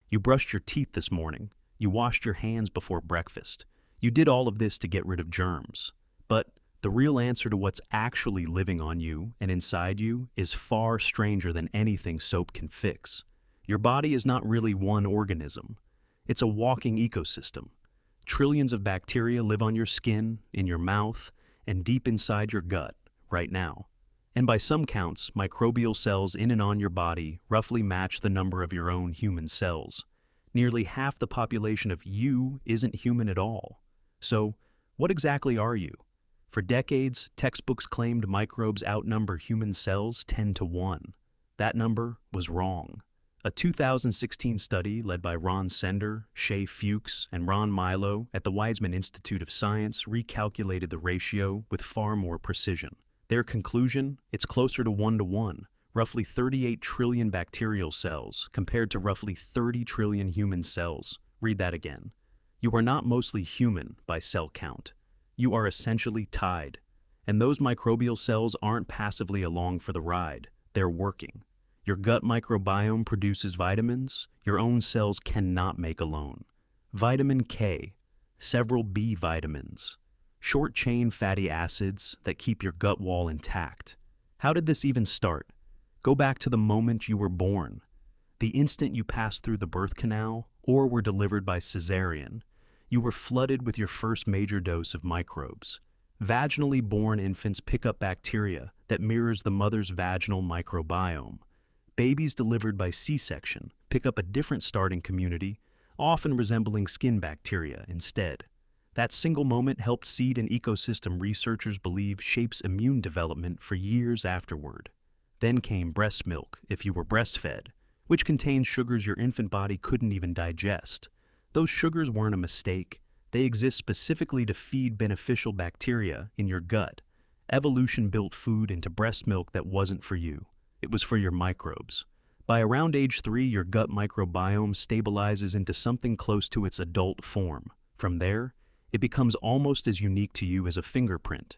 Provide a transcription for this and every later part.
You brushed your teeth this morning. You washed your hands before breakfast. You did all of this to get rid of germs. But the real answer to what's actually living on you and inside you is far stranger than anything soap can fix. Your body is not really one organism. It's a walking ecosystem. Trillions of bacteria live on your skin, in your mouth, and deep inside your gut, right now. And by some counts, microbial cells in and on your body roughly match the number of your own human cells. Nearly half the population of you isn't human at all. So, what exactly are you? For decades, textbooks claimed microbes outnumber human cells 10 to 1. That number was wrong. A 2016 study led by Ron Sender, Shay Fuchs, and Ron Milo at the Weizmann Institute of Science recalculated the ratio with far more precision. Their conclusion? It's closer to 1 to 1, roughly 38 trillion bacterial cells compared to roughly 30 trillion human cells. Read that again. You are not mostly human by cell count. You are essentially tied. And those microbial cells aren't passively along for the ride. They're working. Your gut microbiome produces vitamins your own cells cannot make alone. Vitamin K, several B vitamins, short-chain fatty acids that keep your gut wall intact. How did this even start? Go back to the moment you were born, the instant you passed through the birth canal or were delivered by cesarean. You were flooded with your first major dose of microbes. Vaginally born infants pick up bacteria that mirrors the mother's vaginal microbiome. Babies delivered by C-section pick up a different starting community, often resembling skin bacteria instead. That single moment helped seed an ecosystem researchers believe shapes immune development for years afterward. Then came breast milk, if you were breastfed, which contains sugars your infant body couldn't even digest. Those sugars weren't a mistake. They exist specifically to feed beneficial bacteria in your gut. Evolution built food into breast milk that wasn't for you. It was for your microbes. By around age 3, your gut microbiome stabilizes into something close to its adult form. From there, it becomes almost as unique to you as a fingerprint.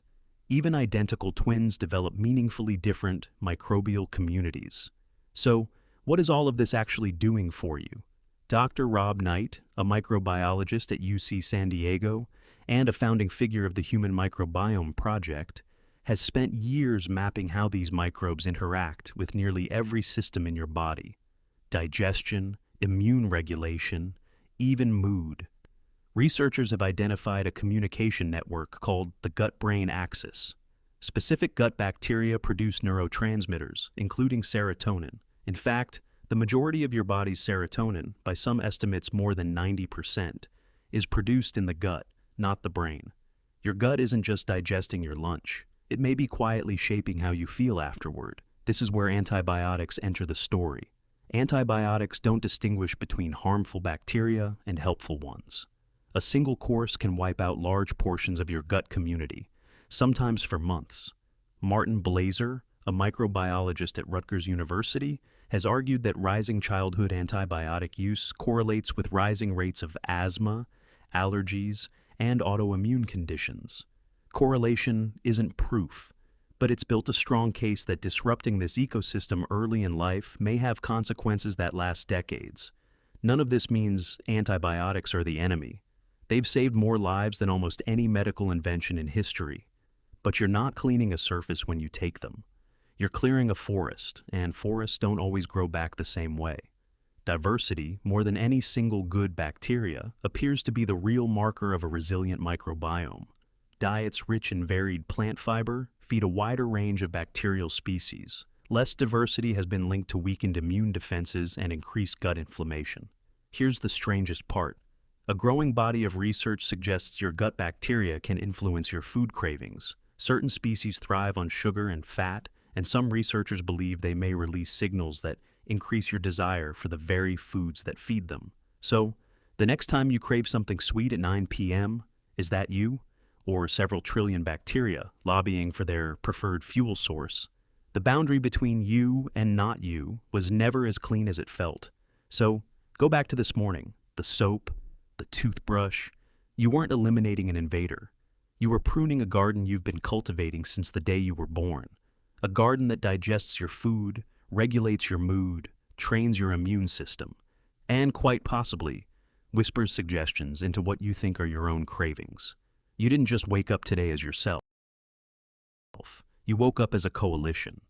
Even identical twins develop meaningfully different microbial communities. So, what is all of this actually doing for you? Dr. Rob Knight, a microbiologist at UC San Diego and a founding figure of the Human Microbiome Project, has spent years mapping how these microbes interact with nearly every system in your body: digestion, immune regulation, even mood. Researchers have identified a communication network called the gut-brain axis. Specific gut bacteria produce neurotransmitters, including serotonin. In fact, the majority of your body's serotonin, by some estimates more than 90%, is produced in the gut, not the brain. Your gut isn't just digesting your lunch. It may be quietly shaping how you feel afterward. This is where antibiotics enter the story. Antibiotics don't distinguish between harmful bacteria and helpful ones. A single course can wipe out large portions of your gut community, sometimes for months. Martin Blaser, a microbiologist at Rutgers University, has argued that rising childhood antibiotic use correlates with rising rates of asthma, allergies, and autoimmune conditions. Correlation isn't proof, but it's built a strong case that disrupting this ecosystem early in life may have consequences that last decades. None of this means antibiotics are the enemy. They've saved more lives than almost any medical invention in history. But you're not cleaning a surface when you take them. You're clearing a forest, and forests don't always grow back the same way. Diversity, more than any single good bacteria, appears to be the real marker of a resilient microbiome. Diets rich in varied plant fiber feed a wider range of bacterial species. Less diversity has been linked to weakened immune defenses and increased gut inflammation. Here's the strangest part. A growing body of research suggests your gut bacteria can influence your food cravings. Certain species thrive on sugar and fat, and some researchers believe they may release signals that increase your desire for the very foods that feed them. So, the next time you crave something sweet at 9 p.m., is that you? Or several trillion bacteria lobbying for their preferred fuel source? The boundary between you and not you was never as clean as it felt. So, go back to this morning. The soap, the toothbrush. You weren't eliminating an invader. You were pruning a garden you've been cultivating since the day you were born. A garden that digests your food, regulates your mood, trains your immune system. and quite possibly whispers suggestions into what you think are your own cravings. You didn't just wake up today as yourself. You woke up as a coalition,